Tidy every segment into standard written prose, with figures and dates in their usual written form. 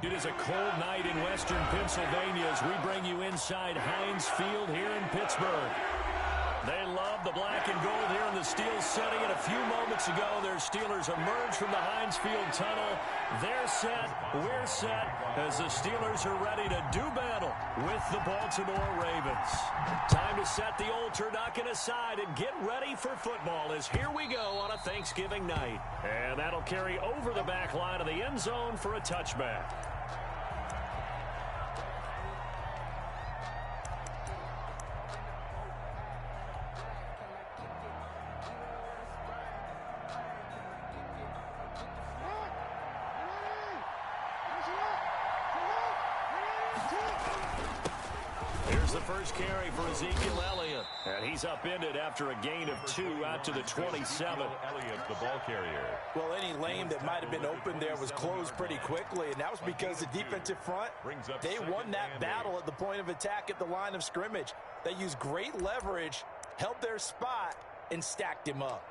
It is a cold night in western Pennsylvania as we bring you inside Heinz Field here in Pittsburgh. They love the black and gold here in the Steel City, and a few moments ago, their Steelers emerged from the Heinz Field tunnel. They're set, we're set, as the Steelers are ready to do battle with the Baltimore Ravens. Time to set the old turducken aside and get ready for football as here we go on a Thanksgiving night. And that'll carry over the back line of the end zone for a touchback. First carry for Ezekiel Elliott. And he's upended after a gain of 2 out to the 27. Elliott, the ball carrier. Well, any lane that might have been open there was closed pretty quickly, and that was because the defensive front, they won that battle at the point of attack at the line of scrimmage. They used great leverage, held their spot, and stacked him up.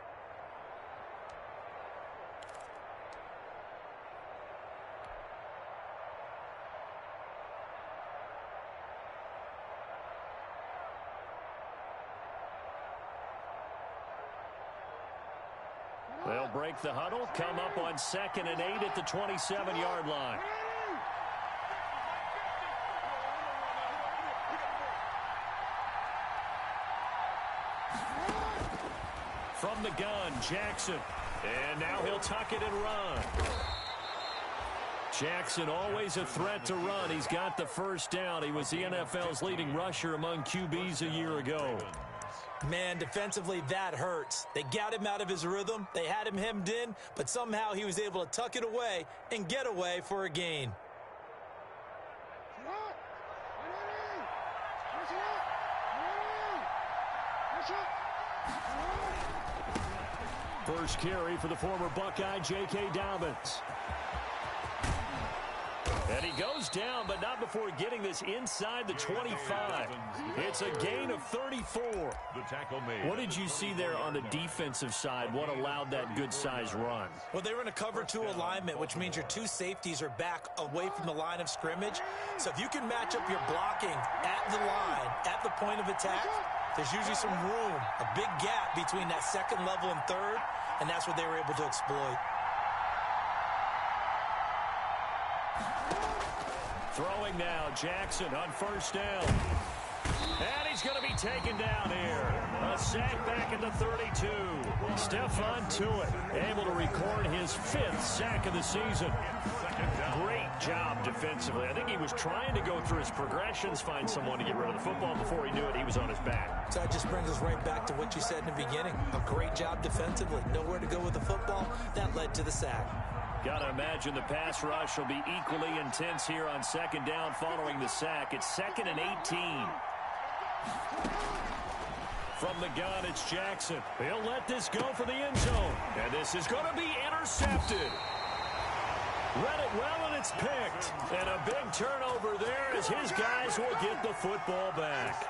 They'll break the huddle, come up on 2nd and 8 at the 27-yard line. From the gun, Jackson. And now he'll tuck it and run. Jackson always a threat to run. He's got the first down. He was the NFL's leading rusher among QBs a year ago. Man, defensively, that hurts. They got him out of his rhythm. They had him hemmed in, but somehow he was able to tuck it away and get away for a gain. First carry for the former Buckeye, J.K. Dobbins. And he goes down, but not before getting this inside the 25. It's a gain of 34. The tackle made. What did you see there on the defensive side? What allowed that good-sized run? Well, they were in a cover 2 alignment, which means your 2 safeties are back away from the line of scrimmage. So if you can match up your blocking at the line, at the point of attack, there's usually some room, a big gap between that 2nd level and 3rd, and that's what they were able to exploit. Throwing now, Jackson on first down. And he's going to be taken down here. A sack back at the 32. Stephon Tuitt able to record his 5th sack of the season. Great job defensively. I think he was trying to go through his progressions, find someone to get rid of the football. Before he knew it, he was on his back. So that just brings us right back to what you said in the beginning. A great job defensively. Nowhere to go with the football. That led to the sack. Got to imagine the pass rush will be equally intense here on 2nd down following the sack. It's 2nd and 18. From the gun, it's Jackson. He'll let this go for the end zone. And this is going to be intercepted. Read it well, and it's picked. And a big turnover there as his guys will get the football back.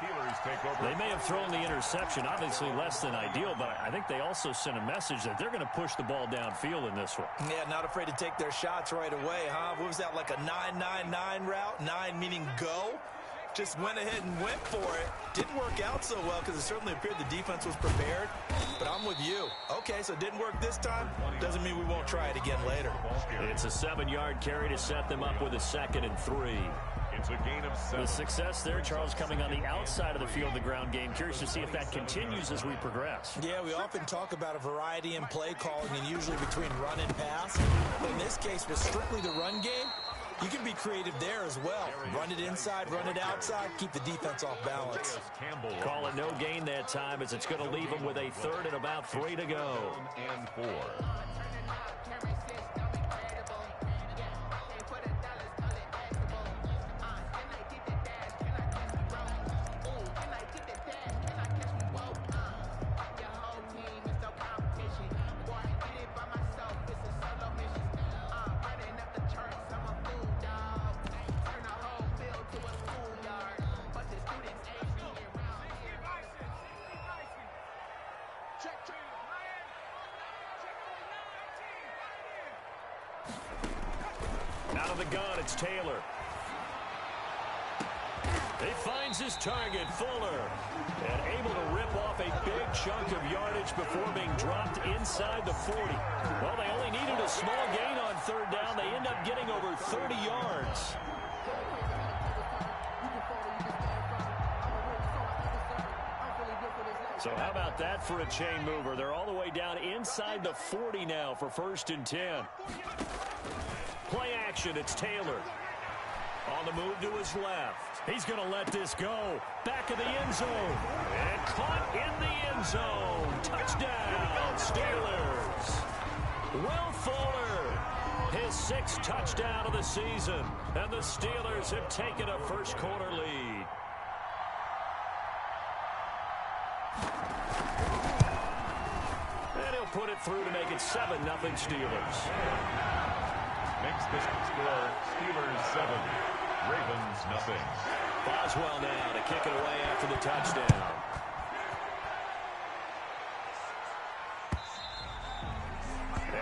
They may have thrown the interception, obviously less than ideal, but I think they also sent a message that they're going to push the ball downfield in this one. Yeah, not afraid to take their shots right away, huh? What was that, like a 9-9-9 route? 9 meaning go? Just went ahead and went for it. Didn't work out so well because it certainly appeared the defense was prepared. But I'm with you. Okay, so it didn't work this time. Doesn't mean we won't try it again later. It's a 7-yard carry to set them up with a 2nd and 3. It's a gain of 7. The success there, Charles, coming on the outside of the field, the ground game. Curious to see if that continues as we progress. Yeah, we often talk about a variety in play calling and usually between run and pass. But in this case, with strictly the run game, you can be creative there as well. Run it inside, run it outside, keep the defense off balance. Call it no gain that time as it's going to leave them with a 3rd and about 3 to go. And 4. of the gun, it's Taylor. He finds his target, Fuller, and able to rip off a big chunk of yardage before being dropped inside the 40. Well, they only needed a small gain on third down. They end up getting over 30 yards. So how about that for a chain mover? They're all the way down inside the 40 now for 1st and 10. Play action, it's Taylor. On the move to his left. He's going to let this go. Back of the end zone. And caught in the end zone. Touchdown, Steelers. Will Fuller, his 6th touchdown of the season. And the Steelers have taken a first-quarter lead. And he'll put it through to make it 7-0 Steelers. Makes the score Steelers 7, Ravens nothing. Boswell now to kick it away after the touchdown.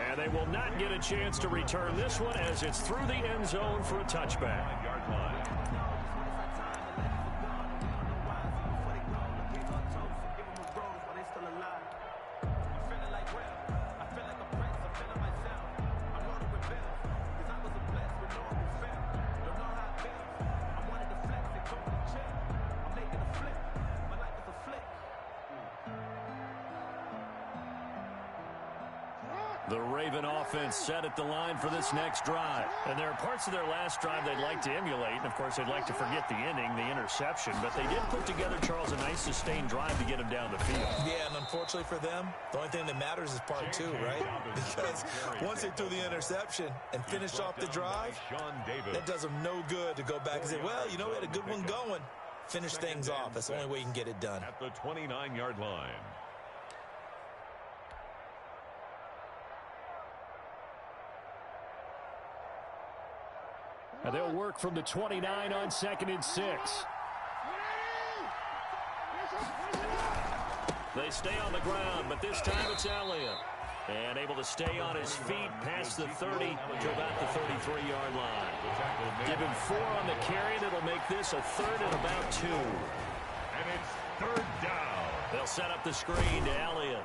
And they will not get a chance to return this one as it's through the end zone for a touchback. Yard line. The Raven offense set at the line for this next drive. And there are parts of their last drive they'd like to emulate. And, of course, they'd like to forget the inning, the interception. But they did put together, Charles, a nice sustained drive to get him down the field. Yeah, and unfortunately for them, the only thing that matters is part 2, right? Because once they threw the interception and finished off the drive, that does them no good to go back and say, well, you know, we had a good one going. Finish things off. That's the only way you can get it done. At the 29-yard line. And they'll work from the 29 on 2nd and 6. They stay on the ground, but this time it's Elliott. And able to stay on his feet past the 30 to about the 33-yard line. Give him 4 on the carry, and it'll make this a 3rd and about 2. And it's 3rd down. They'll set up the screen to Elliott.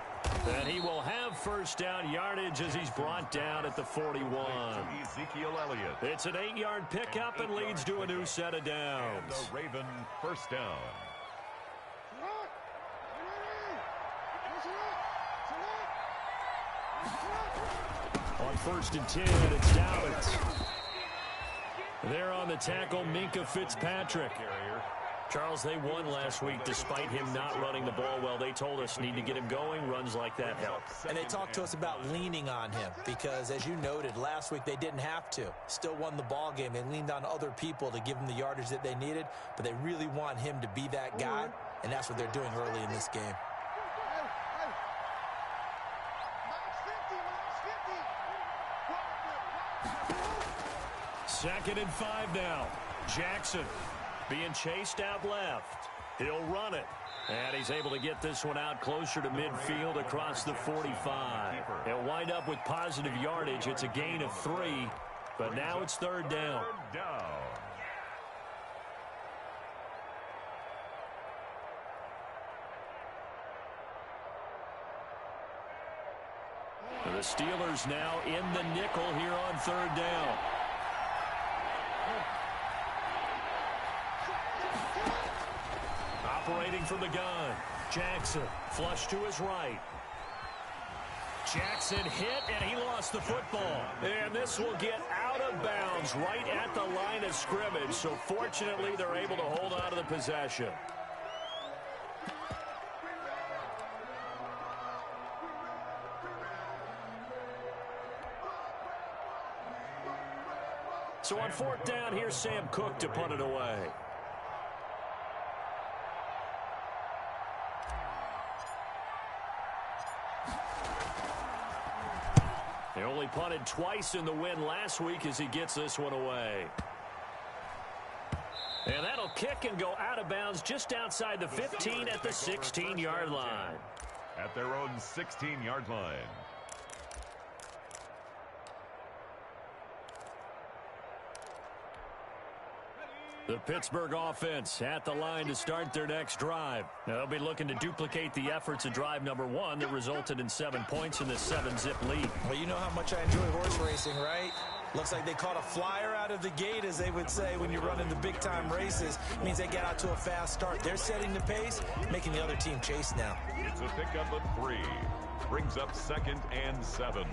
And he will have first down yardage as he's brought down at the 41. Ezekiel Elliott. It's an 8-yard pickup and leads to a new set of downs. And the Raven first down. On 1st and 10, it's Dowdens. There on the tackle, Minkah Fitzpatrick. Charles, they won last week despite him not running the ball well. They told us need to get him going. Runs like that help. And they talked to us about leaning on him because, as you noted, last week they didn't have to. Still won the ball game. They leaned on other people to give them the yardage that they needed, but they really want him to be that guy, and that's what they're doing early in this game. Second and 5 now. Jackson being chased out left. He'll run it. And he's able to get this one out closer to midfield across the 45. He'll wind up with positive yardage. It's a gain of 3, but now it's 3rd down. The Steelers now in the nickel here on 3rd down. Operating from the gun. Jackson flush to his right. Jackson hit, and he lost the football. And this will get out of bounds right at the line of scrimmage. So fortunately, they're able to hold on to the possession. So on 4th down, here's Sam Cook to punt it away. They only punted twice in the win last week as he gets this one away. And that'll kick and go out of bounds just outside the 15 at the 16-yard line. At their own 16-yard line. The Pittsburgh offense at the line to start their next drive. Now, they'll be looking to duplicate the efforts of drive number 1 that resulted in 7 points in this 7-zip lead. Well, you know how much I enjoy horse racing, right? Looks like they caught a flyer out of the gate, as they would say when you're running the big-time races. It means they get out to a fast start. They're setting the pace, making the other team chase now. It's a pickup of 3. Brings up 2nd and 7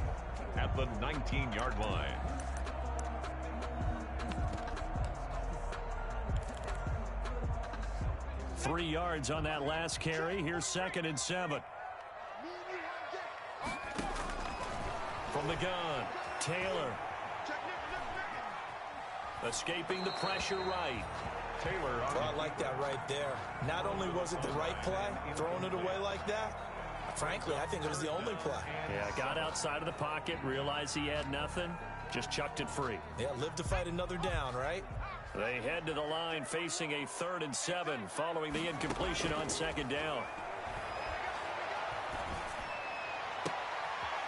at the 19-yard line. Three yards on that last carry. Here's 2nd and 7. From the gun, Taylor. Escaping the pressure right. Taylor. Well, I like that right there. Not only was it the right play, throwing it away like that, frankly, I think it was the only play. Yeah, got outside of the pocket, realized he had nothing, just chucked it free. Yeah, live to fight another down, right? They head to the line facing a 3rd and 7 following the incompletion on 2nd down.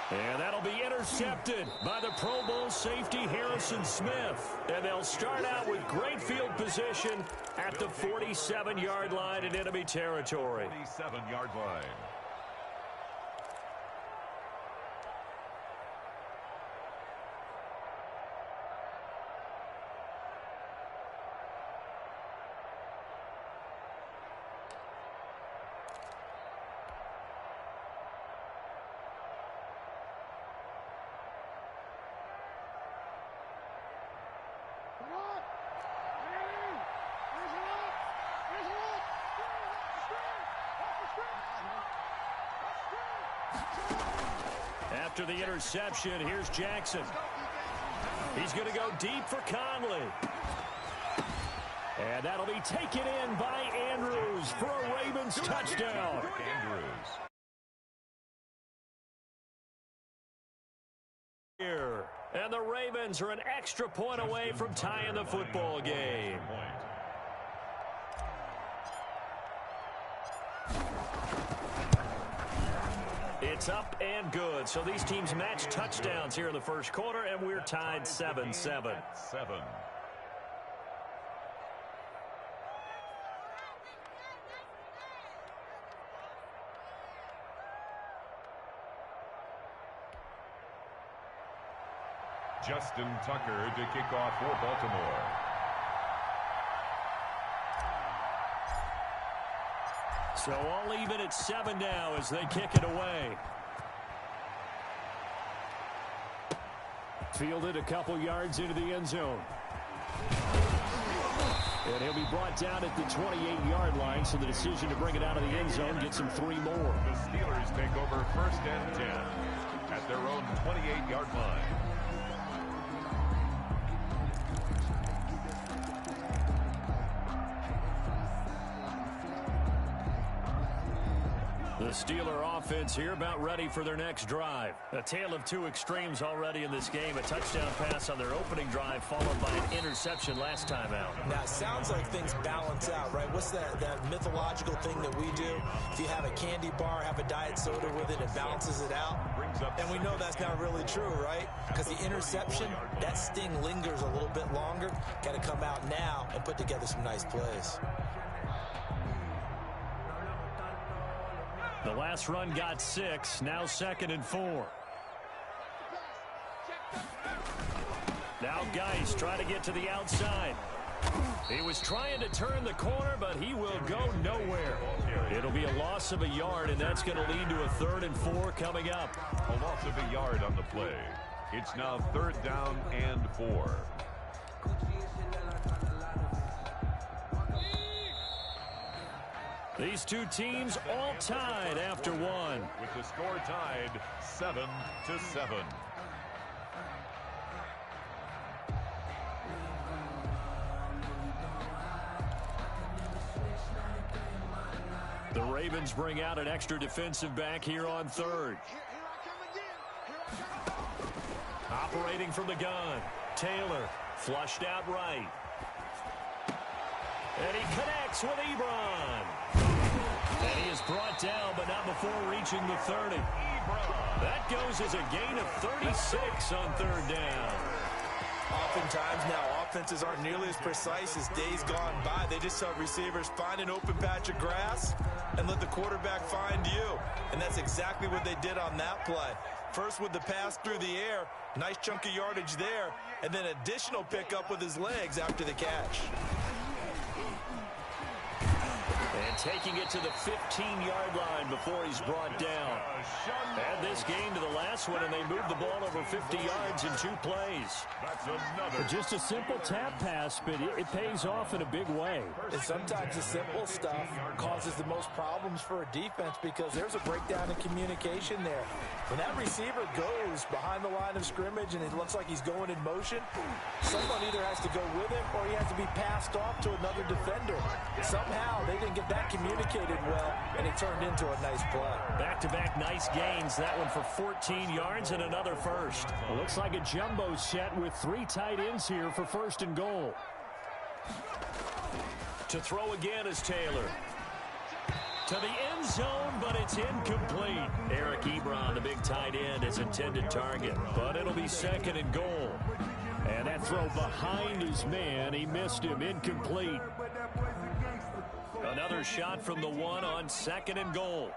And that'll be intercepted by the Pro Bowl safety Harrison Smith. And they'll start out with great field position at the 47-yard line in enemy territory. 47-yard line. After the interception, here's Jackson. He's going to go deep for Conley. And that'll be taken in by Andrews for a Ravens touchdown. Andrews. Here. And the Ravens are an extra point away from tying the football game. It's up and good. So these teams match touchdowns here in the first quarter, and we're tied 7-7. 7. Justin Tucker to kick off for Baltimore. So all even at 7 now as they kick it away. Fielded a couple yards into the end zone. And he'll be brought down at the 28-yard line, so the decision to bring it out of the end zone gets him 3 more. The Steelers take over 1st and 10 at their own 28-yard line. The Steeler offense here about ready for their next drive. A tale of 2 extremes already in this game. A touchdown pass on their opening drive followed by an interception last time out. Now, it sounds like things balance out, right? What's that mythological thing that we do? If you have a candy bar, have a diet soda with it, it balances it out. And we know that's not really true, right? Because the interception, that sting lingers a little bit longer. Got to come out now and put together some nice plays. The last run got 6, now 2nd and 4. Now Geis trying to get to the outside. He was trying to turn the corner, but he will go nowhere. It'll be a loss of a yard, and that's going to lead to a 3rd and 4 coming up. A loss of a yard on the play. It's now 3rd down and 4. These two teams all tied after 1. With the score tied 7-7. The Ravens bring out an extra defensive back here on 3rd. Operating from the gun. Taylor flushed out right. And he connects with Ebron. And he is brought down, but not before reaching the 30. That goes as a gain of 36 on 3rd down. Oftentimes now, offenses aren't nearly as precise as days gone by. They just tell receivers, find an open patch of grass and let the quarterback find you. And that's exactly what they did on that play. First with the pass through the air, nice chunk of yardage there, and then additional pickup with his legs after the catch. And taking it to the 15-yard line before he's brought down. Add this game to the last one, and they moved the ball over 50 yards in 2 plays. Just a simple tap pass, but it pays off in a big way. And sometimes the simple stuff causes the most problems for a defense because there's a breakdown in communication there. When that receiver goes behind the line of scrimmage and it looks like he's going in motion, someone either has to go with him or he has to be passed off to another defender. Somehow they didn't get that communicated well, and it turned into a nice play. Back-to-back nice gains. That one for 14 yards and another first. It looks like a jumbo set with 3 tight ends here for 1st and goal. To throw again is Taylor. To the end zone, but it's incomplete. Eric Ebron, the big tight end, is intended target, but it'll be 2nd and goal. And that throw behind his man, he missed him, incomplete. Another shot from the 1 on 2nd and goal.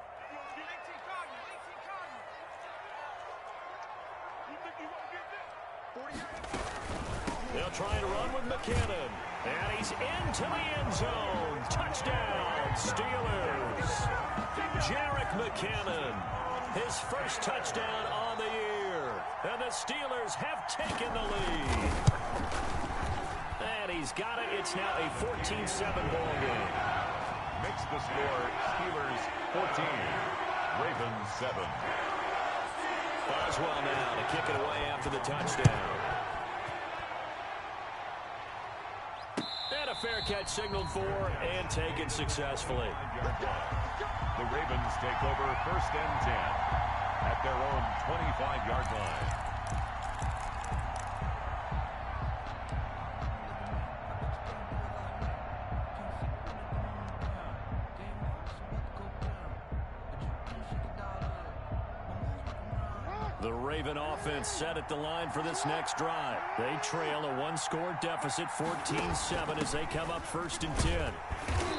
They'll try to run with McKinnon. And he's into the end zone. Touchdown, Steelers. Jerick McKinnon, his first touchdown on the year. And the Steelers have taken the lead. And he's got it. It's now a 14-7 ball game. Makes the score Steelers 14, Ravens 7. Boswell now to kick it away after the touchdown. And a fair catch signaled for and taken successfully. The Ravens take over 1st and 10 at their own 25-yard line. The Raven offense set at the line for this next drive. They trail a 1-score deficit, 14-7, as they come up 1st and 10.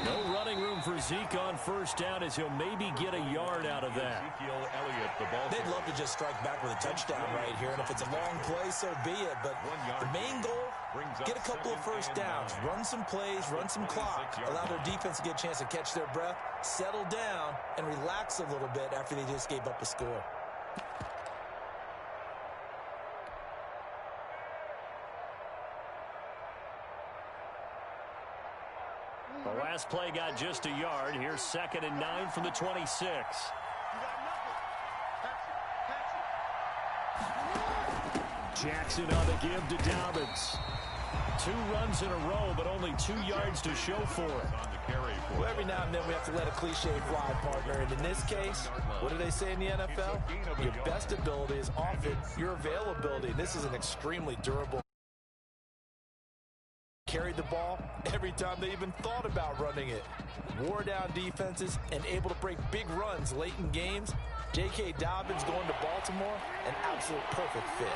No running room for Zeke on 1st down, as he'll maybe get a yard out of that. Ezekiel Elliott, the ball. They'd love to just strike back with a touchdown right here, and if it's a long play, so be it. But the main goal, get a couple of 1st downs, run some plays, run some clock, allow their defense to get a chance to catch their breath, settle down, and relax a little bit after they just gave up a score. The last play got just a yard. Here's 2nd and 9 from the 26. Jackson on the give to Dobbins. 2 runs in a row, but only 2 yards to show for it. Well, every now and then we have to let a cliche fly, partner. And in this case, what do they say in the NFL? Your best ability is often your availability. And this is an extremely durable. Carried the ball every time they even thought about running it. Wore down defenses and able to break big runs late in games. J.K. Dobbins going to Baltimore, an absolute perfect fit.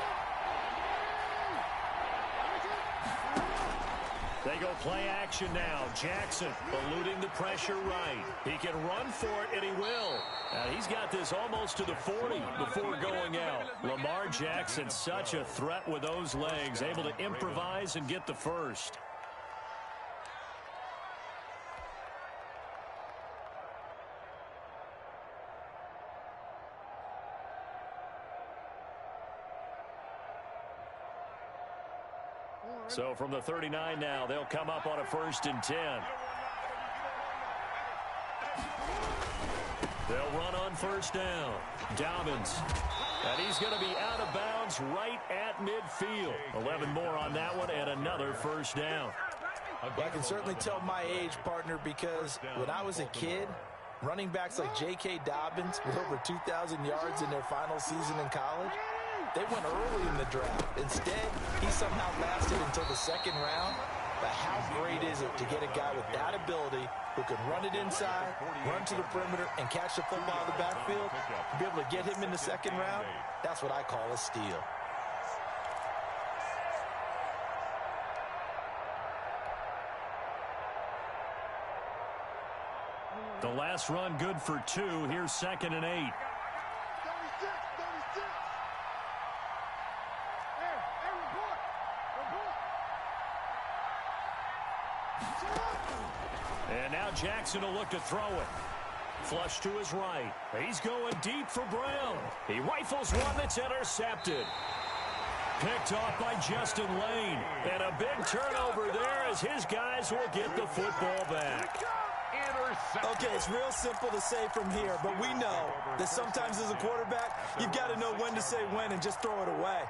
They go play action now. Jackson eluding the pressure right. He can run for it, and he will. He's got this almost to the 40 before going out. Lamar Jackson, such a threat with those legs, able to improvise and get the first. So from the 39 now, they'll come up on a 1st and 10. They'll run on 1st down. Dobbins. And he's going to be out of bounds right at midfield. 11 more on that one and another 1st down. Well, I can certainly tell my age, partner, because when I was a kid, running backs like J.K. Dobbins with over 2,000 yards in their final season in college, they went early in the draft. Instead, he somehow lasted until the 2nd round. But how great is it to get a guy with that ability who can run it inside, run to the perimeter, and catch the football in the backfield? To be able to get him in the 2nd round, that's what I call a steal. pass run good for 2. Here's 2nd and 8. And now Jackson will look to throw it. Flush to his right. He's going deep for Brown. He rifles one that's intercepted. Picked off by Justin Lane. And a big turnover there as his guys will get the football back. Okay, it's real simple to say from here, but we know that sometimes as a quarterback, you've got to know when to say when and just throw it away.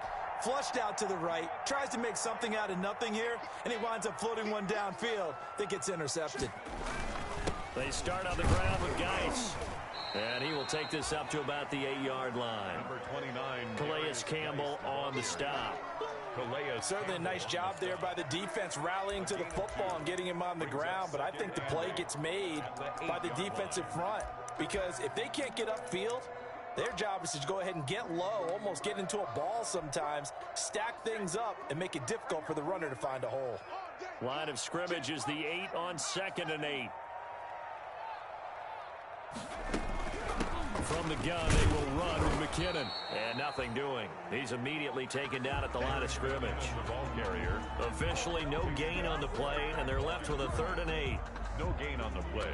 Flushed out to the right, tries to make something out of nothing here, and he winds up floating one downfield that gets intercepted. They start on the ground with Geis. And he will take this up to about the 8-yard line. Number 29, Calais Campbell on the stop. Certainly a nice job there by the defense rallying to the football and getting him on the ground, but I think the play gets made by the defensive front because if they can't get upfield, their job is to go ahead and get low, almost get into a ball sometimes, stack things up, and make it difficult for the runner to find a hole. Line of scrimmage is the 8 on 2nd and 8. From the gun, they will run with McKinnon. And nothing doing. He's immediately taken down at the line of scrimmage. The ball carrier. Officially no gain on the play, and they're left with a 3rd and 8. No gain on the play.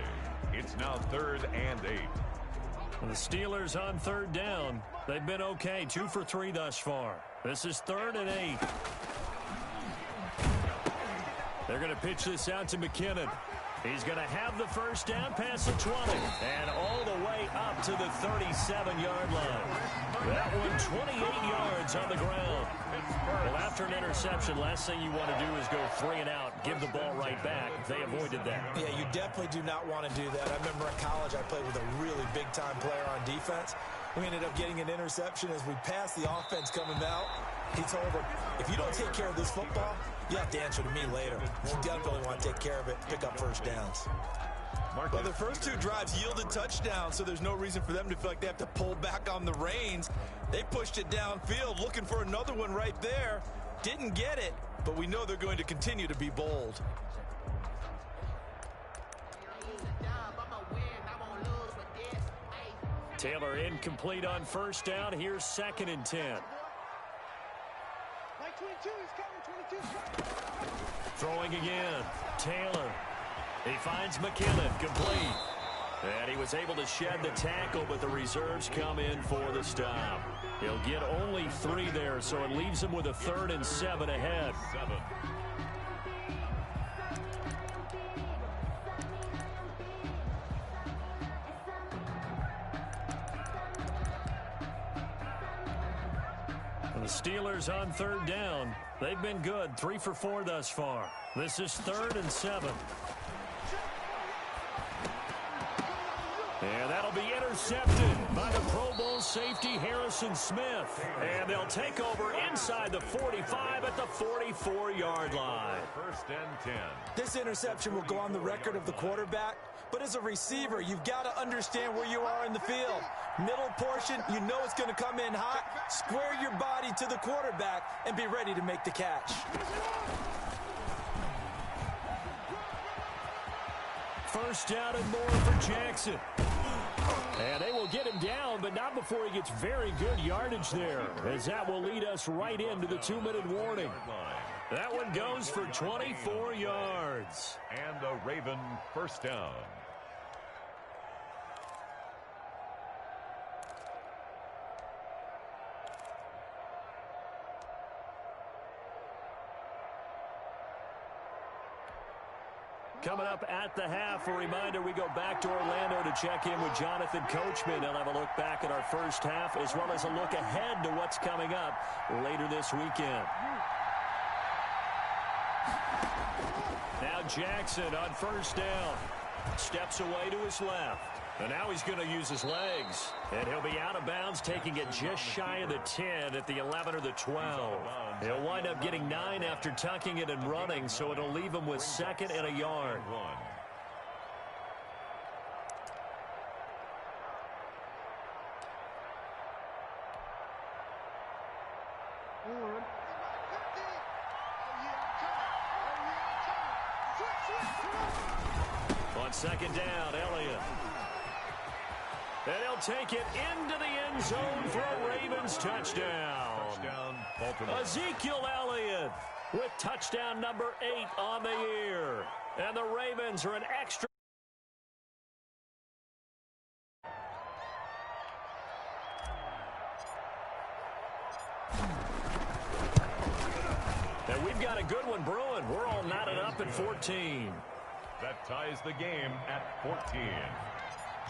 It's now 3rd and 8. The Steelers on 3rd down. They've been okay, 2 for 3 thus far. This is 3rd and 8. They're going to pitch this out to McKinnon. He's going to have the first down, pass the 20, and all the way up to the 37-yard line. That one 28 yards on the ground. Well, after an interception, last thing you want to do is go 3 and out, give the ball right back. They avoided that. Yeah, you definitely do not want to do that. I remember in college I played with a really big-time player on defense. We ended up getting an interception as we passed the offense coming out. He told him, if you don't take care of this football, you have to answer to me later. You definitely want to take care of it, pick up first downs. Well, the first 2 drives yielded touchdowns, so there's no reason for them to feel like they have to pull back on the reins. They pushed it downfield, looking for another one right there. Didn't get it, but we know they're going to continue to be bold. Taylor incomplete on first down. Here's 2nd and 10. Throwing again. Taylor. He finds McKinnon. Complete. And he was able to shed the tackle, but the reserves come in for the stop. He'll get only 3 there, so it leaves him with a 3rd and 7 ahead. The Steelers on 3rd down. They've been good, 3 for 4 thus far. This is 3rd and 7. And that'll be intercepted by the Pro Bowl safety Harrison Smith. And they'll take over inside the 45 at the 44-yard line. 1st and 10. This interception will go on the record of the quarterback, but as a receiver, you've got to understand where you are in the field. Middle portion, you know it's going to come in hot. Square your body to the quarterback and be ready to make the catch. First down and more for Jackson. And they will get him down, but not before he gets very good yardage there, as that will lead us right into the 2-minute warning. That one goes for 24 yards. And a Raven first down. Coming up at the half, a reminder, we go back to Orlando to check in with Jonathan Coachman. He'll have a look back at our first half as well as a look ahead to what's coming up later this weekend. Now Jackson on first down. Steps away to his left. And now he's going to use his legs. And he'll be out of bounds, taking it just shy of the 10 at the 11 or the 12. He'll wind up getting 9 after tucking it and running, so it'll leave him with 2nd and a yard. On 2nd down, Elliott. And he'll take it into the end zone for a Ravens touchdown. Touchdown, Baltimore. Ezekiel Elliott with touchdown number 8 on the year. And the Ravens are an extra. And we've got a good one brewing. We're all knotted up at 14. That ties the game at 14.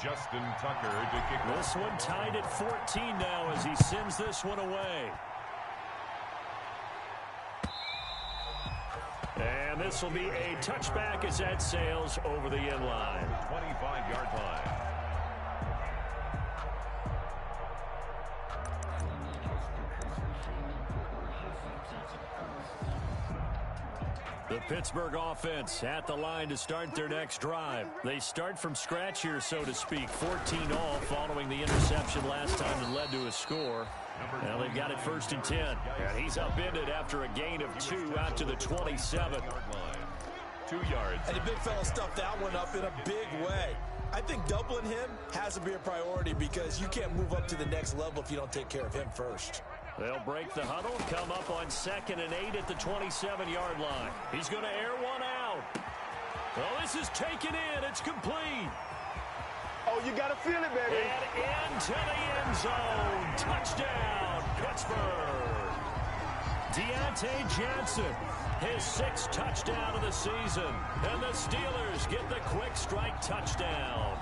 Justin Tucker to kick off. This one tied at 14 now as he sends this one away. And this will be a touchback as that sails over the end line. 25-yard line. The Pittsburgh offense at the line to start their next drive. They start from scratch here, so to speak. 14 all following the interception last time that led to a score. Now they've got it 1st and 10. And he's upended after a gain of 2 out to the 27. 2 yards. And the big fella stuffed that one up in a big way. I think doubling him has to be a priority because you can't move up to the next level if you don't take care of him first. They'll break the huddle, come up on 2nd and 8 at the 27-yard line. He's going to air one out. Well, this is taken in. It's complete. Oh, you got to feel it, baby. And into the end zone. Touchdown, Pittsburgh. Deontay Johnson, his 6th touchdown of the season. And the Steelers get the quick strike touchdown.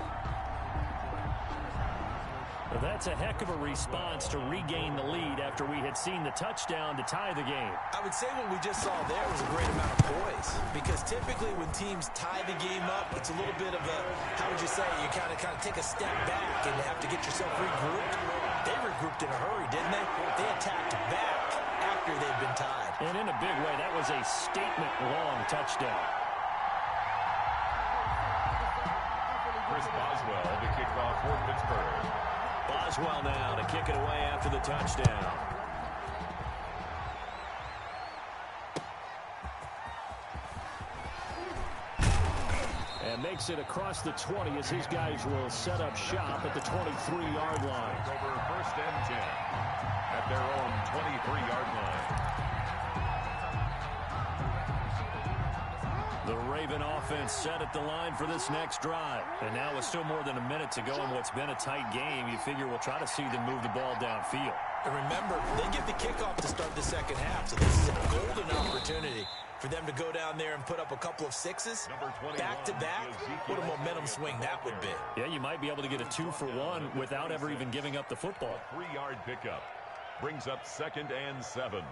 Well, that's a heck of a response to regain the lead after we had seen the touchdown to tie the game. I would say what we just saw there was a great amount of poise because typically when teams tie the game up, it's a little bit of a, how would you say, you kind of take a step back and have to get yourself regrouped. They regrouped in a hurry, didn't they? They attacked back after they'd been tied. And in a big way, that was a statement-long touchdown. Chris Boswell to kick off for Pittsburgh. Boswell now to kick it away after the touchdown. And makes it across the 20 as his guys will set up shop at the 23-yard line. Over 1st and 10 at their own 23-yard line. The Raven offense set at the line for this next drive. And now with still more than a minute to go in what's been a tight game, you figure we'll try to see them move the ball downfield. And remember, they get the kickoff to start the second half, so this is a golden opportunity for them to go down there and put up a couple of 6s back-to-back. What a momentum swing that would be. Yeah, you might be able to get a 2-for-1 without ever even giving up the football. 3-yard pickup brings up 2nd and 7.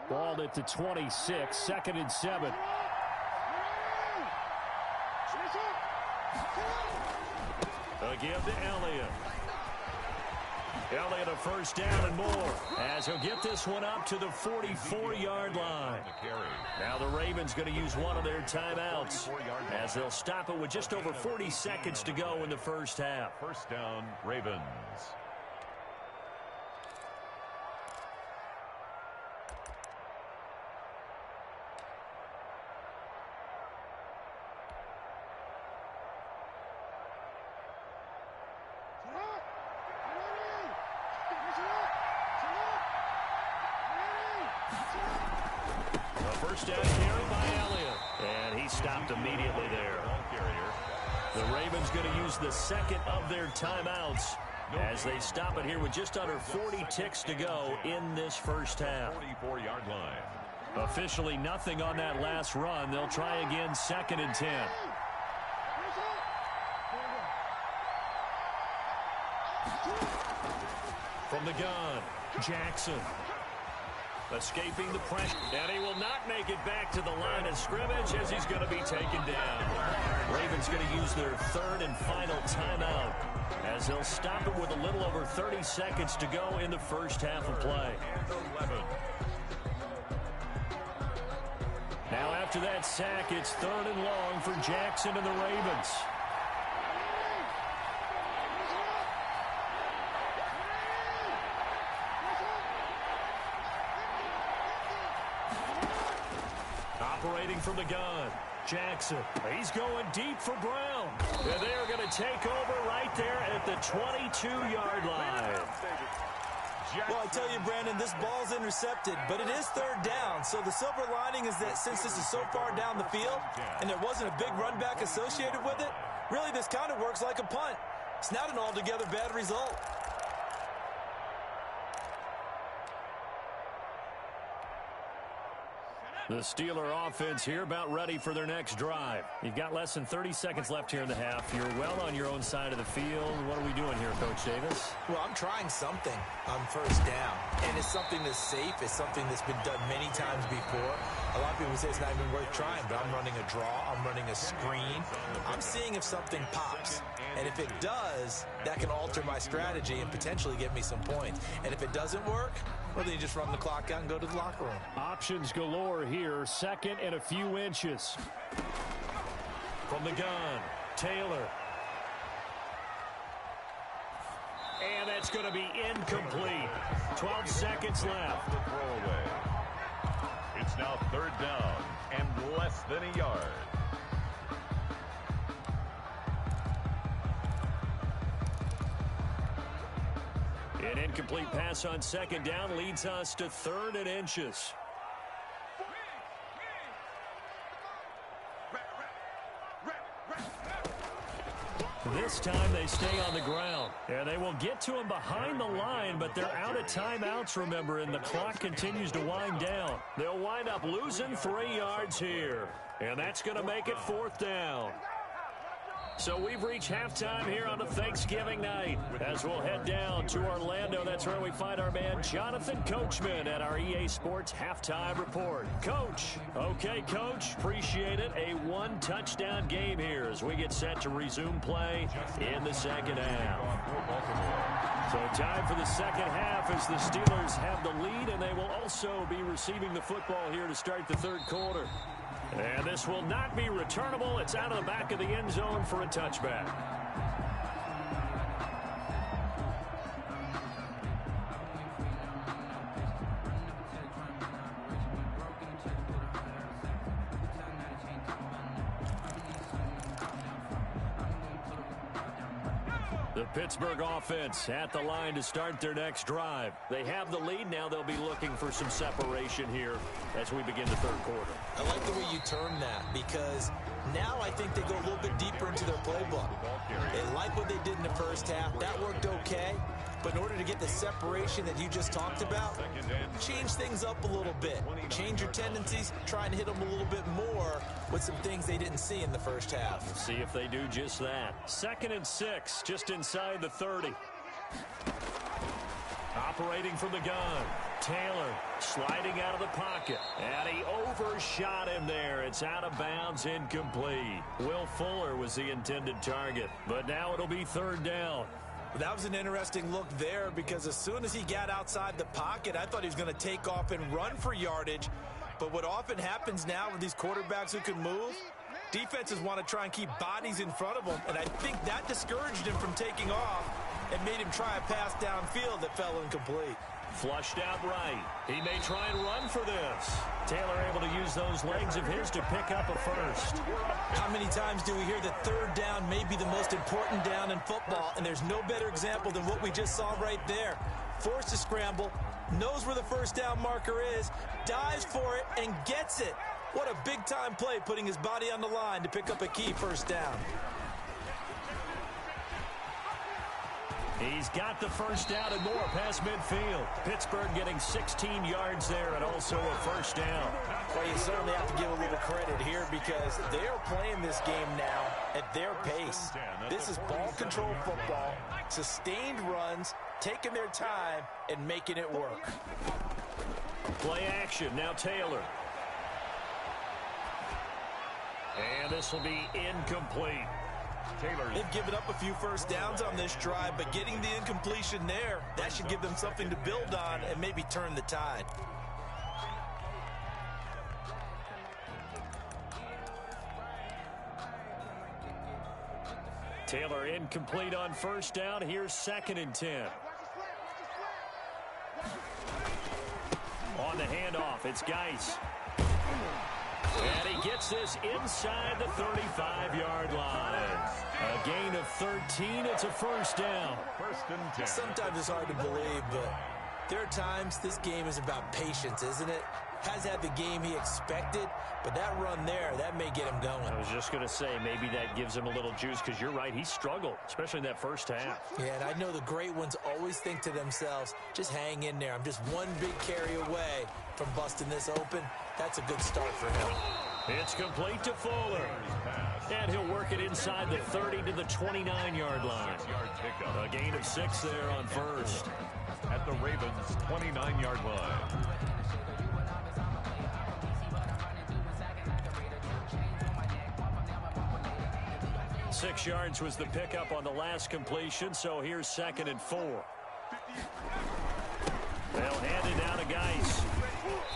Ball at the 26, 2nd and 7. A give to Elliott. Elliott a 1st down and more as he'll get this one up to the 44-yard line. Now the Ravens going to use one of their timeouts as they'll stop it with just over 40 seconds to go in the first half. 1st down, Ravens. First down carry by Elliott. And he stopped immediately there. The Ravens going to use the 2nd of their timeouts as they stop it here with just under 40 ticks to go in this first half. 44-yard line. Officially nothing on that last run. They'll try again 2nd and 10. From the gun, Jackson. Escaping the pressure, and he will not make it back to the line of scrimmage as he's going to be taken down. Ravens going to use their 3rd and final timeout as they'll stop it with a little over 30 seconds to go in the first half of play. Now after that sack, it's 3rd and long for Jackson and the Ravens. Operating from the gun, Jackson, he's going deep for Brown. And they are going to take over right there at the 22-yard line. Well, I tell you, Brandon, this ball's intercepted, but it is third down. So the silver lining is that since this is so far down the field and there wasn't a big run back associated with it, really this kind of works like a punt. It's not an altogether bad result. The Steeler offense here about ready for their next drive. You've got less than 30 seconds left here in the half. You're well on your own side of the field. What are we doing here, Coach Davis? Well, I'm trying something on first down, and it's something that's safe. It's something that's been done many times before. A lot of people say it's not even worth trying, but I'm running a draw. I'm running a screen. I'm seeing if something pops, and if it does, that can alter my strategy and potentially get me some points. And if it doesn't work, well, then you just run the clock out and go to the locker room. Options galore here. Second and a few inches. From the gun, Taylor. And that's going to be incomplete. 12 seconds left. The throwaway. It's now third down and less than a yard. An incomplete pass on second down leads us to third and inches. This time they stay on the ground. And they will get to him behind the line, but they're out of timeouts, remember, and the clock continues to wind down. They'll wind up losing 3 yards here. And that's going to make it fourth down. So we've reached halftime here on a Thanksgiving night. As we'll head down to Orlando, that's where we find our man Jonathan Coachman at our EA Sports Halftime Report. Coach. Okay, Coach. Appreciate it. A one-touchdown game here as we get set to resume play in the second half. So time for the second half as the Steelers have the lead, and they will also be receiving the football here to start the third quarter. And this will not be returnable. It's out of the back of the end zone for a touchback. The Pittsburgh offense at the line to start their next drive. They have the lead. Now they'll be looking for some separation here as we begin the third quarter. I like the way you term that because now I think they go a little bit deeper into their playbook. They like what they did in the first half. That worked okay. But in order to get the separation that you just talked about, change things up a little bit. Change your tendencies. Try and hit them a little bit more with some things they didn't see in the first half. We'll see if they do just that. 2nd and 6, just inside the 30. Operating from the gun. Taylor sliding out of the pocket. And he overshot him there. It's out of bounds, incomplete. Will Fuller was the intended target. But now it'll be third down. That was an interesting look there because as soon as he got outside the pocket, I thought he was going to take off and run for yardage. But what often happens now with these quarterbacks who can move, defenses want to try and keep bodies in front of them. And I think that discouraged him from taking off and made him try a pass downfield that fell incomplete. Flushed out right. He may try and run for this. Taylor able to use those legs of his to pick up a first. How many times do we hear that third down may be the most important down in football? And there's no better example than what we just saw right there. Forced to scramble, knows where the first down marker is, dives for it, and gets it. What a big-time play putting his body on the line to pick up a key first down. He's got the first down and more past midfield. Pittsburgh getting 16 yards there and also a first down. Well, you certainly have to give a little credit here because they're playing this game now at their pace. This is ball control football, sustained runs, taking their time and making it work. Play action, now Taylor. And this will be incomplete. They've given up a few first downs on this drive, but getting the incompletion there, that should give them something to build on and maybe turn the tide. Taylor incomplete on first down. Here's 2nd and 10. On the handoff, it's Geis. And he gets this inside the 35-yard line. A gain of 13. It's a first down. First and 10. Sometimes it's hard to believe, but there are times this game is about patience, isn't it? Has had the game he expected, but that run there, that may get him going. I was just going to say, maybe that gives him a little juice, because you're right, he struggled, especially in that first half. Yeah, and I know the great ones always think to themselves, just hang in there. I'm just one big carry away from busting this open. That's a good start for him. It's complete to Fuller. And he'll work it inside the 30 to the 29-yard line. A gain of 6 there on first. At the Ravens' 29-yard line. 6 yards was the pickup on the last completion, so here's 2nd and 4. They'll hand it down to Geis.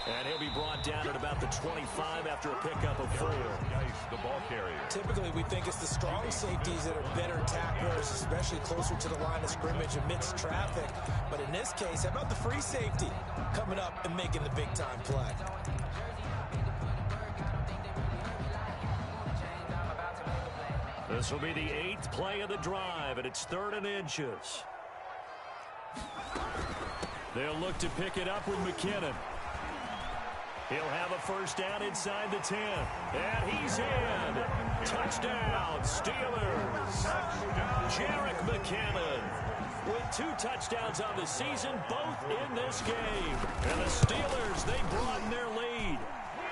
And he'll be brought down at about the 25 after a pickup of 4. Geis, the ball carrier. Typically, we think it's the strong safeties that are better tacklers, especially closer to the line of scrimmage amidst traffic. But in this case, how about the free safety coming up and making the big-time play? This will be the 8th play of the drive, and it's 3rd and inches. They'll look to pick it up with McKinnon. He'll have a first down inside the 10. And he's in. Touchdown, Steelers. Jerick McKinnon with 2 touchdowns on the season, both in this game. And the Steelers, they broaden their lead.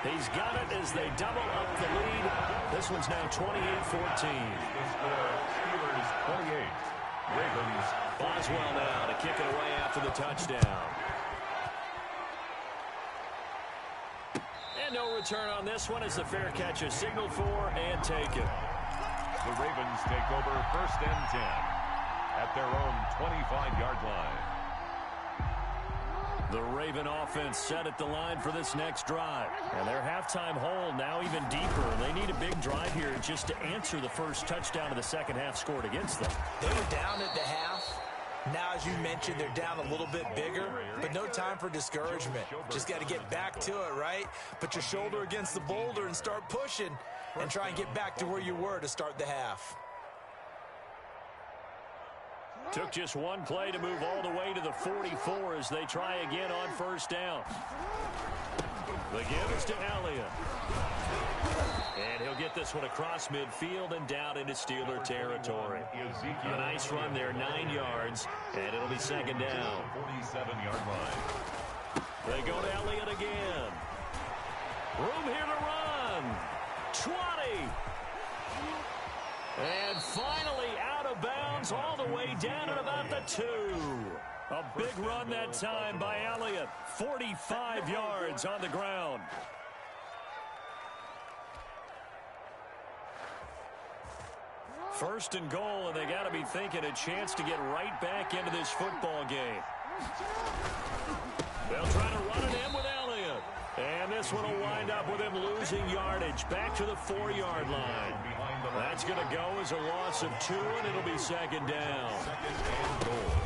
He's got it as they double up the lead. This one's now 28-14. Steelers 28. Ravens. Boswell now to kick it away after the touchdown. And no return on this one as the fair catch is signaled for and taken. The Ravens take over 1st and 10 at their own 25-yard line. The Raven offense set at the line for this next drive. And their halftime hole now even deeper. They need a big drive here just to answer the first touchdown of the second half scored against them. They were down at the half. Now, as you mentioned, they're down a little bit bigger, but no time for discouragement. Just got to get back to it, right? Put your shoulder against the boulder and start pushing and try and get back to where you were to start the half. Took just one play to move all the way to the 44 as they try again on first down. The give is to Elliott. And he'll get this one across midfield and down into Steeler territory. A nice run there, 9 yards, and it'll be 2nd down. 47-yard line. They go to Elliott again. Room here to run. 20. And finally out of bounds all the way down at about the 2. A big run that time by Elliott. 45 yards on the ground. First and goal, and they got to be thinking a chance to get right back into this football game. They'll try to run it in with Elliott. And this one will wind up with him losing yardage back to the 4-yard line. That's going to go as a loss of 2, and it'll be 2nd down.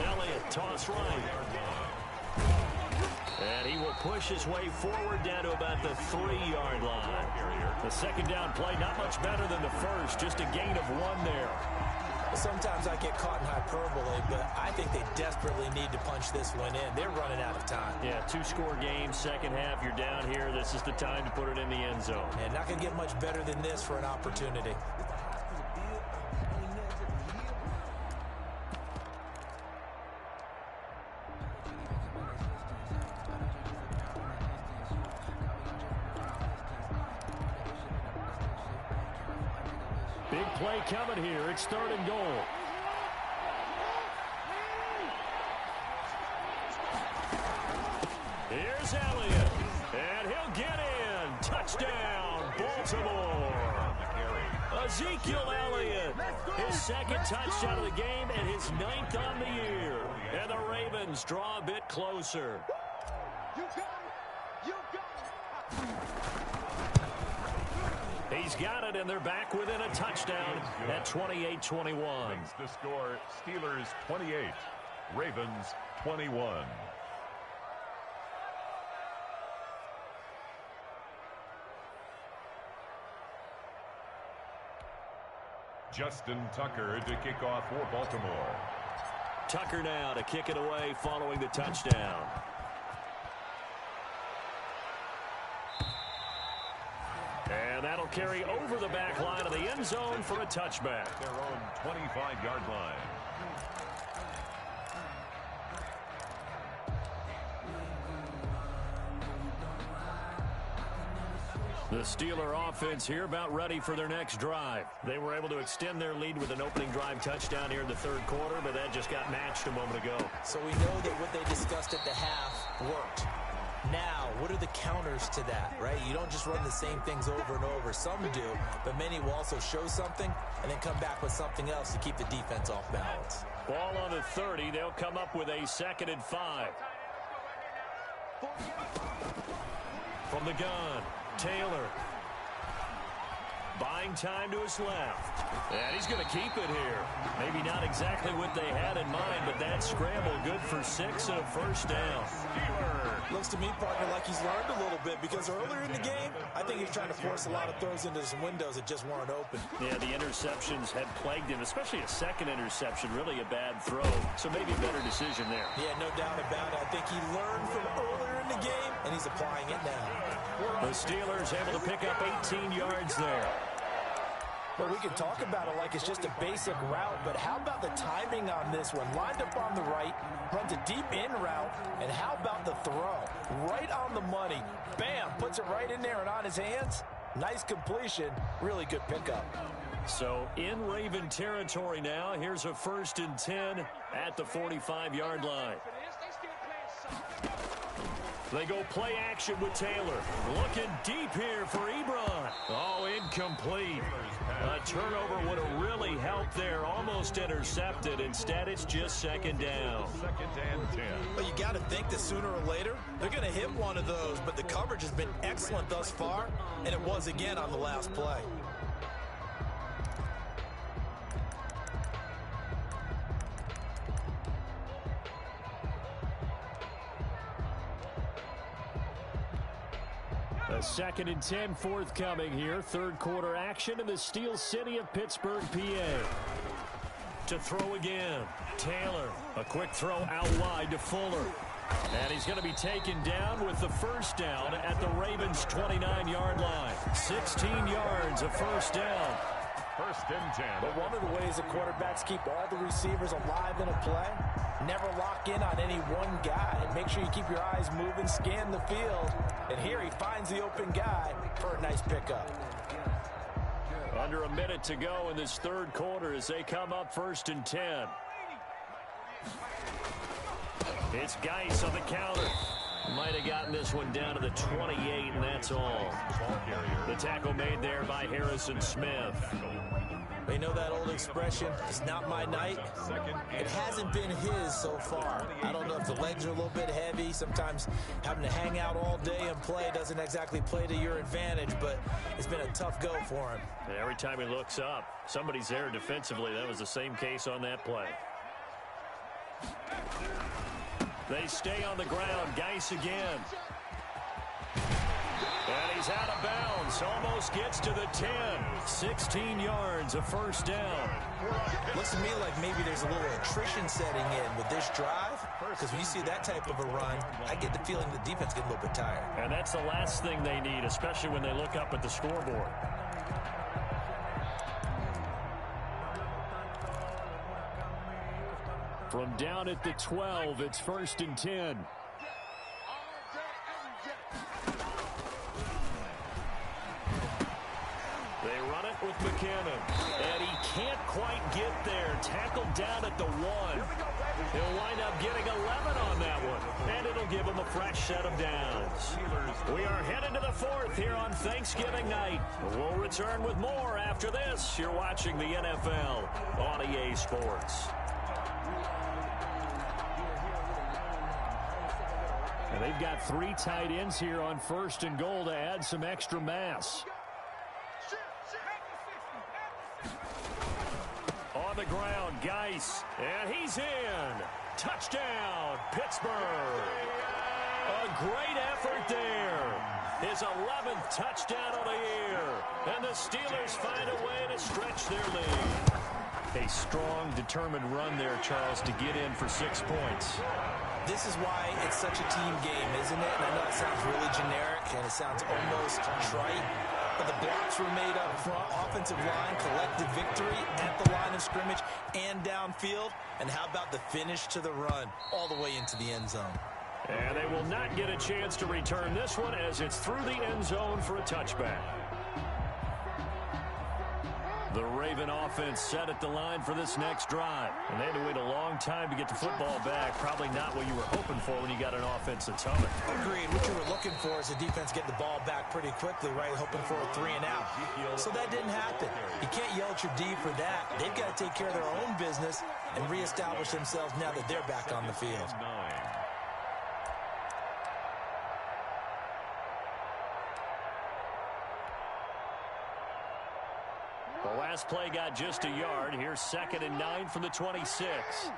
Elliott, toss right. And he will push his way forward down to about the 3-yard line. The 2nd down play, not much better than the first, just a gain of 1 there. Sometimes I get caught in hyperbole, but I think they desperately need to punch this one in. They're running out of time. Yeah, 2-score game, second half, you're down here. This is the time to put it in the end zone. And not going to get much better than this for an opportunity. Big play coming here. It's 3rd and goal. Here's Elliott. And he'll get in. Touchdown, Baltimore. Ezekiel Elliott. His 2nd touchdown of the game and his 9th on the year. And the Ravens draw a bit closer. He's got it, and they're back within a touchdown at 28-21. The score, Steelers 28, Ravens 21. Justin Tucker to kick off for Baltimore. Tucker now to kick it away following the touchdown. And that'll carry over the back line of the end zone for a touchback. Their own 25-yard line. The Steeler offense here about ready for their next drive. They were able to extend their lead with an opening drive touchdown here in the third quarter, but that just got matched a moment ago. So we know that what they discussed at the half worked. Now, what are the counters to that, right? You don't just run the same things over and over. Some do, but many will also show something and then come back with something else to keep the defense off balance. Ball on the 30. They'll come up with a 2nd and 5. From the gun, Taylor. Buying time to his left. And he's going to keep it here. Maybe not exactly what they had in mind, but that scramble good for 6 and a first down. Looks to me, partner, like he's learned a little bit because earlier in the game, I think he was trying to force a lot of throws into some windows that just weren't open. Yeah, the interceptions had plagued him, especially a second interception, really a bad throw. So maybe a better decision there. Yeah, no doubt about it. I think he learned from earlier in the game, and he's applying it now. The Steelers able to pick up 18 yards there. Well, we could talk about it like it's just a basic route, but how about the timing on this one? Lined up on the right, runs a deep in route, and how about the throw? Right on the money. Bam, puts it right in there and on his hands. Nice completion. Really good pickup. So in Raven territory now. Here's a 1st and 10 at the 45-yard line. They go play action with Taylor. Looking deep here for Ebron. Oh, incomplete. A turnover would have really helped there. Almost intercepted. Instead, it's just 2nd down. 2nd and 10. Well, you got to think that sooner or later, they're going to hit one of those, but the coverage has been excellent thus far, and it was again on the last play. A 2nd and 10 forthcoming here. Third quarter action in the Steel City of Pittsburgh, PA. To throw again. Taylor. A quick throw out wide to Fuller. And he's going to be taken down with the first down at the Ravens' 29-yard line. 16 yards, a first down. 1st and 10. But one of the ways the quarterbacks keep all the receivers alive in a play, never lock in on any one guy. Make sure you keep your eyes moving, scan the field. And here he finds the open guy for a nice pickup. Under a minute to go in this third quarter as they come up 1st and 10. It's Geis on the counter. Might have gotten this one down to the 28, and that's all. The tackle made there by Harrison Smith. You know that old expression, it's not my night. It hasn't been his so far. I don't know if the legs are a little bit heavy. Sometimes having to hang out all day and play doesn't exactly play to your advantage, but it's been a tough go for him. And every time he looks up, somebody's there defensively. That was the same case on that play. They stay on the ground. Geis again. And he's out of bounds. Almost gets to the 10. 16 yards, a first down. Looks to me like maybe there's a little attrition setting in with this drive. Because when you see that type of a run, I get the feeling the defense gets a little bit tired. And that's the last thing they need, especially when they look up at the scoreboard. From down at the 12, it's 1st and 10. They run it with McKinnon. And he can't quite get there. Tackled down at the 1. He'll wind up getting 11 on that one. And it'll give him a fresh set of downs. We are headed to the 4th here on Thanksgiving night. We'll return with more after this. You're watching the NFL on EA Sports. And they've got 3 tight ends here on 1st and goal to add some extra mass. On the ground, Geis, and he's in. Touchdown, Pittsburgh. A great effort there. His 11th touchdown of the year. And the Steelers find a way to stretch their lead. A strong, determined run there, Charles, to get in for 6 points. This is why it's such a team game, isn't it? And I know it sounds really generic and it sounds almost trite, but the blocks were made up front. Offensive line, collective victory at the line of scrimmage and downfield. And how about the finish to the run all the way into the end zone? And they will not get a chance to return this one as it's through the end zone for a touchback. The Raven offense set at the line for this next drive. And they had to wait a long time to get the football back. Probably not what you were hoping for when you got an offense that's humming. Agreed. What you were looking for is the defense getting the ball back pretty quickly, right? Hoping for a 3 and out. So that didn't happen. You can't yell at your D for that. They've got to take care of their own business and reestablish themselves now that they're back on the field. The last play got just a yard. Here's 2nd and 9 from the 26.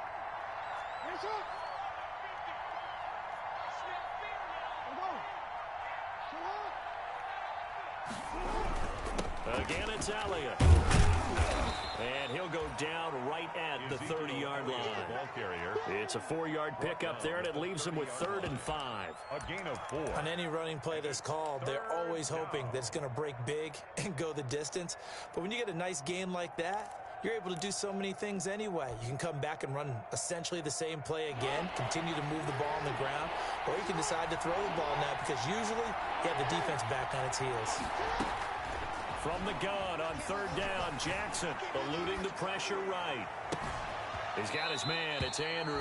Again, it's Elliott. And he'll go down right at the 30-yard line. It's a 4-yard pickup there, and it leaves him with 3rd and 5. A gain of 4. On any running play that's called, they're always hoping that it's going to break big and go the distance. But when you get a nice game like that, you're able to do so many things anyway. You can come back and run essentially the same play again, continue to move the ball on the ground, or you can decide to throw the ball now because usually you have the defense back on its heels. From the gun on 3rd down, Jackson eluding the pressure right. He's got his man. It's Andrews.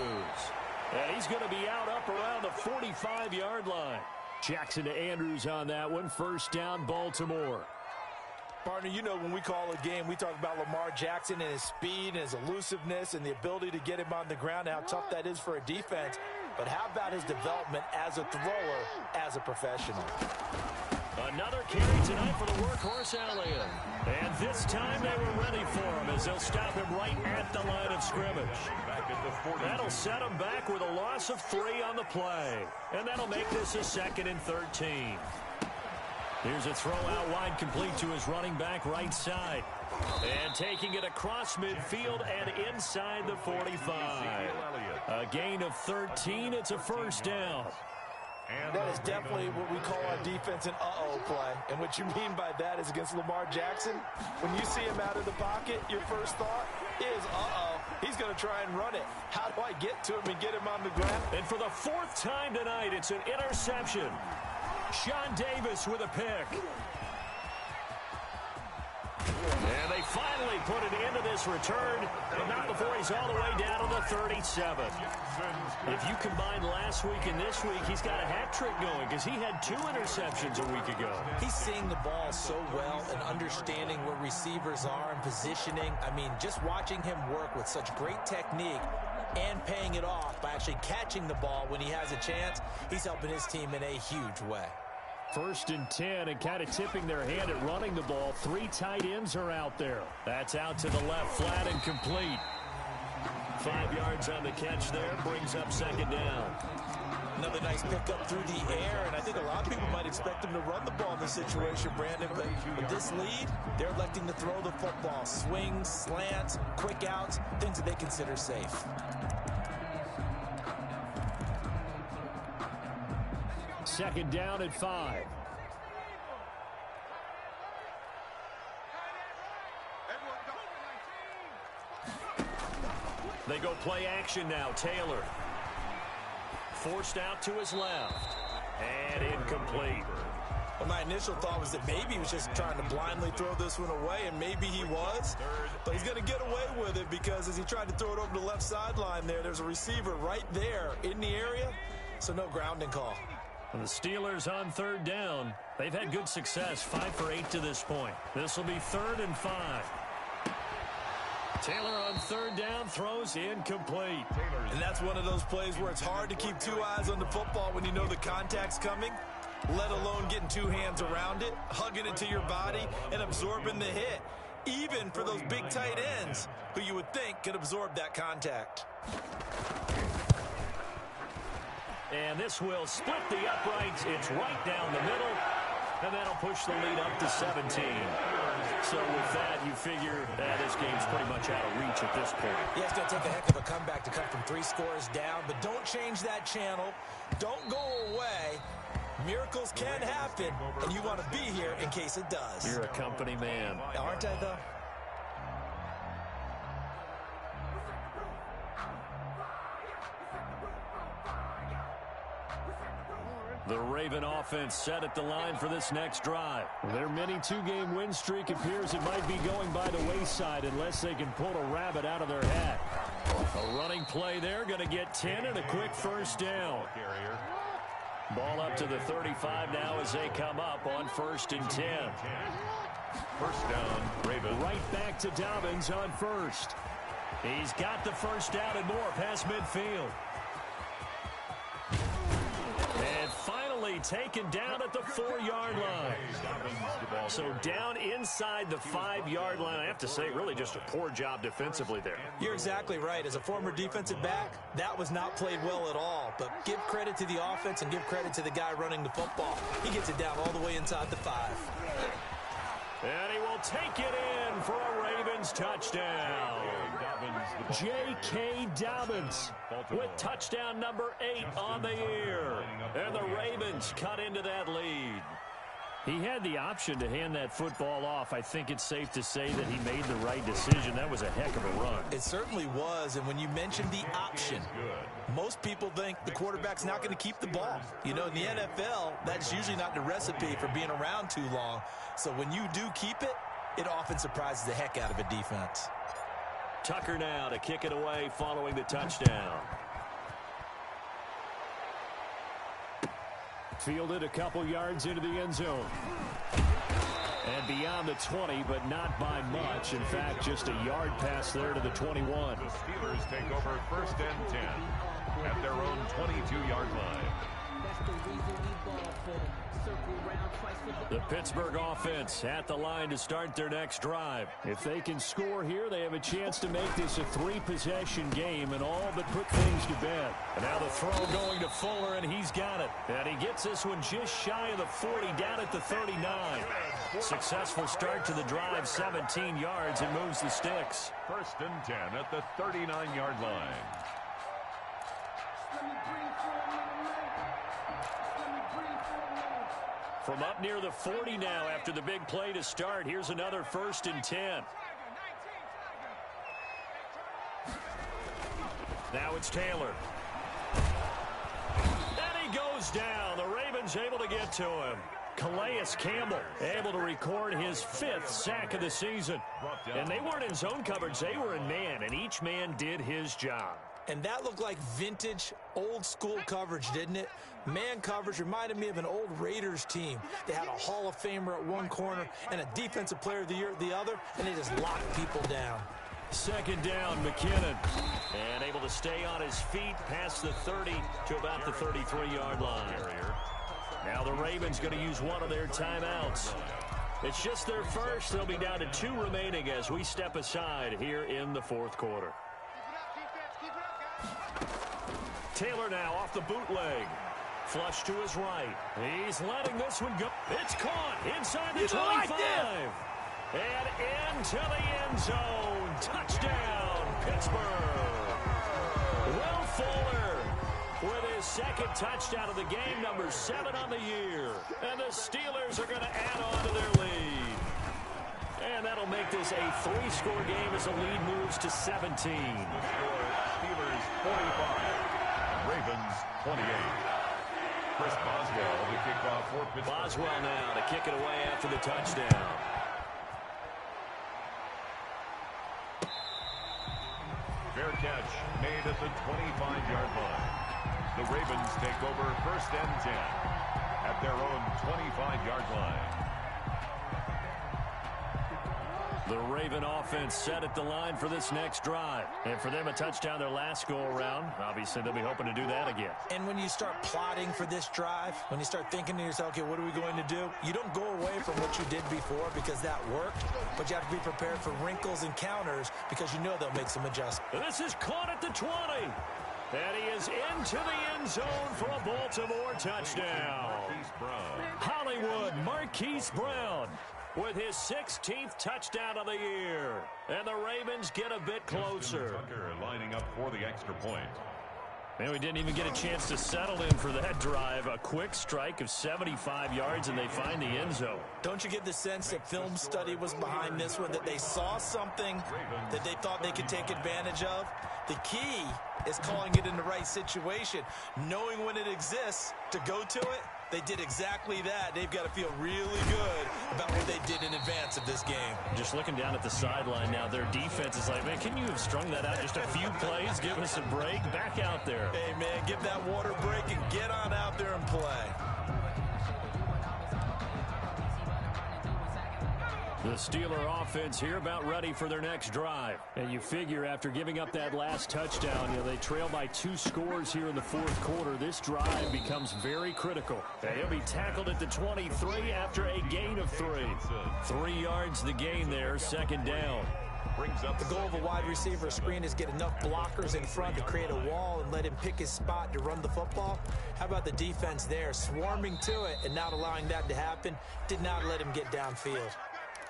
And he's going to be out up around the 45-yard line. Jackson to Andrews on that one. 1st down, Baltimore. Partner, you know when we call a game, we talk about Lamar Jackson and his speed and his elusiveness and the ability to get him on the ground, how tough that is for a defense. But how about his development as a thrower, as a professional? Another carry tonight for the workhorse Elliott. And this time they were ready for him as they'll stop him right at the line of scrimmage. That'll set him back with a loss of 3 on the play. And that'll make this a 2nd and 13. Here's a throw out wide complete to his running back right side. And taking it across midfield and inside the 45. A gain of 13. It's a 1st down. That is definitely what we call on defense an uh-oh play. And what you mean by that is against Lamar Jackson, when you see him out of the pocket, your first thought is, uh-oh, he's going to try and run it. How do I get to him and get him on the ground? And for the 4th time tonight, it's an interception. Sean Davis with a pick. And they finally put an end to this return, but not before he's all the way down to the 37. If you combine last week and this week, he's got a hat trick going because he had 2 interceptions a week ago. He's seeing the ball so well and understanding where receivers are and positioning. I mean, just watching him work with such great technique and paying it off by actually catching the ball when he has a chance, he's helping his team in a huge way. 1st and 10 and kind of tipping their hand at running the ball. 3 tight ends are out there. That's out to the left, flat and complete. 5 yards on the catch there, brings up 2nd down. Another nice pickup through the air, and I think a lot of people might expect him to run the ball in this situation, Brandon, but with this lead, they're electing to throw the football. Swings, slants, quick outs, things that they consider safe. Second down at 5. They go play action now. Taylor forced out to his left and incomplete. Well, my initial thought was that maybe he was just trying to blindly throw this one away, and maybe he was, but he's going to get away with it because as he tried to throw it over the left sideline there's a receiver right there in the area, so no grounding call. And the Steelers on 3rd down. They've had good success, 5 for 8 to this point. This will be 3rd and 5. Taylor on 3rd down, throws incomplete. And that's one of those plays where it's hard to keep 2 eyes on the football when you know the contact's coming, let alone getting 2 hands around it, hugging it to your body, and absorbing the hit, even for those big tight ends who you would think could absorb that contact. And this will split the uprights. It's right down the middle. And that'll push the lead up to 17. So with that, you figure this game's pretty much out of reach at this point. Yeah, it's going to take a heck of a comeback to come from 3 scores down, but don't change that channel. Don't go away. Miracles can happen, and you want to be here in case it does. You're a company man. Aren't I, though? The Raven offense set at the line for this next drive. Their mini 2-game win streak appears it might be going by the wayside unless they can pull a rabbit out of their hat. A running play there, going to get 10 and a quick first down. Ball up to the 35 now as they come up on 1st and 10. First down, Raven. Right back to Dobbins on first. He's got the first down and more past midfield. And finally taken down at the 4-yard line. So down inside the 5-yard line. I have to say, really just a poor job defensively there. You're exactly right. As a former defensive back, that was not played well at all. But give credit to the offense and give credit to the guy running the football. He gets it down all the way inside the 5. And he will take it in for a Ravens touchdown. J.K. Dobbins with touchdown number 8 on the year. And the Ravens cut into that lead. He had the option to hand that football off. I think it's safe to say that he made the right decision. That was a heck of a run. It certainly was. And when you mentioned the option, most people think the quarterback's not going to keep the ball. You know, in the NFL, that's usually not the recipe for being around too long. So when you do keep it, it often surprises the heck out of a defense. Tucker now to kick it away following the touchdown. Fielded a couple yards into the end zone. And beyond the 20, but not by much. In fact, just a yard pass there to the 21. The Steelers take over 1st and 10 at their own 22-yard line. That's the reason we ball for. Circle round twice for The Pittsburgh offense at the line to start their next drive. If they can score here, they have a chance to make this a 3-possession game and all but put things to bed. And now the throw going to Fuller, and he's got it. And he gets this one just shy of the 40, down at the 39. Successful start to the drive, 17 yards, and moves the sticks. 1st and 10 at the 39-yard line. From up near the 40 now after the big play to start. Here's another 1st and 10. Now it's Taylor. And he goes down. The Ravens able to get to him. Calais Campbell able to record his 5th sack of the season. And they weren't in zone coverage. They were in man, and each man did his job. And that looked like vintage, old-school coverage, didn't it? Man coverage reminded me of an old Raiders team. They had a Hall of Famer at one corner and a Defensive Player of the Year at the other, and they just locked people down. 2nd down, McKinnon. And able to stay on his feet past the 30 to about the 33-yard line. Now the Ravens going to use one of their timeouts. It's just their first. They'll be down to 2 remaining as we step aside here in the 4th quarter. Taylor now off the bootleg. Flush to his right. He's letting this one go. It's caught inside the 25. And into the end zone. Touchdown, Pittsburgh. Will Fuller with his 2nd touchdown of the game, number 7 on the year. And the Steelers are going to add on to their lead. And that'll make this a 3-score game as the lead moves to 17. Steelers 45. Ravens 28. Chris Boswell to kick off for Pittsburgh. Boswell now to kick it away after the touchdown. Fair catch made at the 25-yard line. The Ravens take over 1st and 10 at their own 25-yard line. The Raven offense set at the line for this next drive. And for them, a touchdown their last go-around. Obviously, they'll be hoping to do that again. And when you start plotting for this drive, when you start thinking to yourself, okay, what are we going to do? You don't go away from what you did before because that worked, but you have to be prepared for wrinkles and counters because you know they'll make some adjustments. This is caught at the 20. And he is into the end zone for a Baltimore touchdown. Marquise Brown. Hollywood Marquise Brown with his 16th touchdown of the year. And the Ravens get a bit closer. Tucker lining up for the extra point. And we didn't even get a chance to settle in for that drive. A quick strike of 75 yards, and they find the end zone. Don't you get the sense that film study was behind this one, that they saw something that they thought they could take advantage of? The key is calling it in the right situation, knowing when it exists to go to it. They did exactly that. They've got to feel really good about what they did in advance of this game. Just looking down at the sideline now, their defense is like, man, can you have strung that out just a few plays? Give us a break. Back out there. Hey, man, give that water break and get on out there and play. The Steeler offense here about ready for their next drive. And you figure after giving up that last touchdown, they trail by 2 scores here in the fourth quarter. This drive becomes very critical. And he'll be tackled at the 23 after a gain of 3. 3 yards the gain there, second down. Brings up The goal of a wide receiver screen is get enough blockers in front to create a wall and let him pick his spot to run the football. How about the defense there, swarming to it and not allowing that to happen? Did not let him get downfield.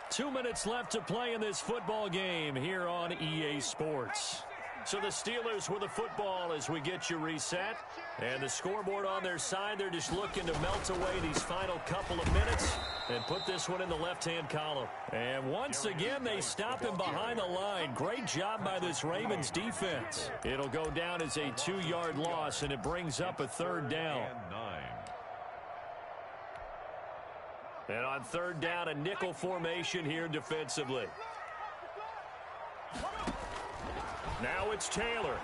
2 minutes left to play in this football game here on EA Sports. So the Steelers with the football as we get you reset. And the scoreboard on their side, they're just looking to melt away these final couple of minutes and put this one in the left-hand column. And once again, they stop him behind the line. Great job by this Ravens defense. It'll go down as a 2-yard loss, and it brings up a third down. and 9. And on third down, a nickel formation here defensively. Now it's Taylor.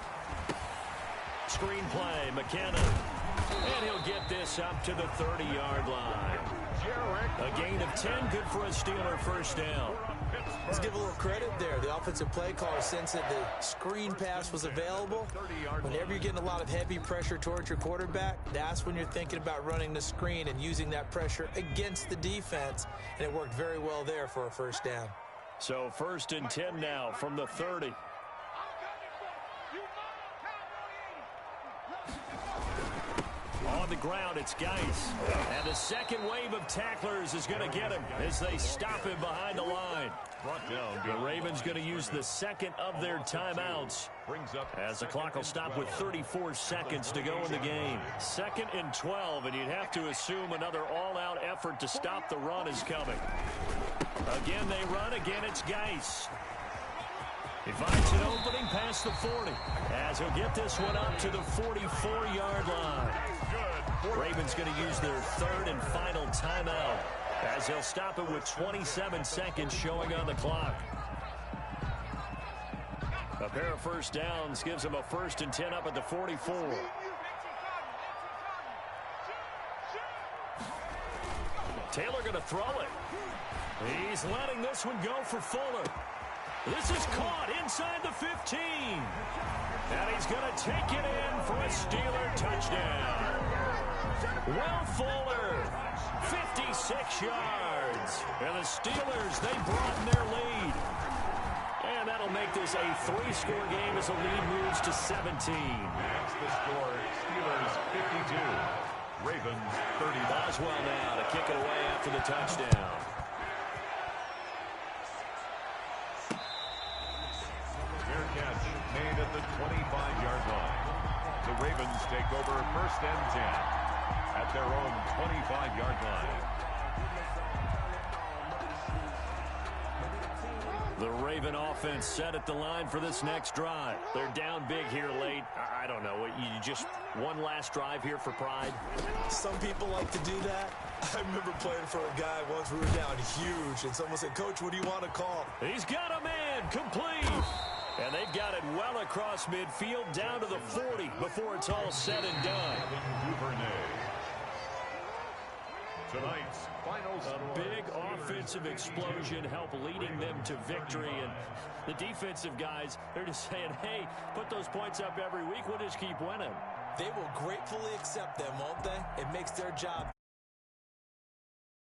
Screen play, McKenna. And he'll get this up to the 30-yard line. A gain of 10, good for a Steeler first down. Let's give a little credit there. The offensive play caller sensed that the screen pass was available. Whenever you're getting a lot of heavy pressure towards your quarterback, that's when you're thinking about running the screen and using that pressure against the defense. And it worked very well there for a first down. So first and 10 now from the 30. On the ground, it's Geis. And the second wave of tacklers is going to get him as they stop him behind the line. Brought down. The Ravens going to use the second of their timeouts Brings up as the clock will stop with 34 seconds to go in the game. 2nd and 12, and you'd have to assume another all-out effort to stop the run is coming. Again, they run. Again, it's Geis. He finds an opening past the 40 as he'll get this one up to the 44-yard line. Ravens going to use their third and final timeout as he'll stop it with 27 seconds showing on the clock. A pair of first downs gives him a 1st and 10 up at the 44. Taylor going to throw it. He's letting this one go for Fuller. This is caught inside the 15. And he's going to take it in for a Steeler touchdown. Will Fuller, 56 yards. And the Steelers, they broaden their lead. And that'll make this a 3-score game as the lead moves to 17. That's the score. Steelers 52. Ravens 30. Boswell now to kick it away after the touchdown. Fair catch made at the 25-yard line. The Ravens take over 1st and 10 at their own 25-yard line. The Raven offense set at the line for this next drive. They're down big here late. I don't know. You just one last drive here for pride? Some people like to do that. I remember playing for a guy once. We were down huge, and someone said, "Coach, what do you want to call?" He's got a man complete. And they've got it well across midfield down to the 40 before it's all said and done. Duvernay. Tonight's final score. A big offensive explosion helped leading them to victory. And the defensive guys, they're just saying, hey, put those points up every week. We'll just keep winning. They will gratefully accept them, won't they? It makes their job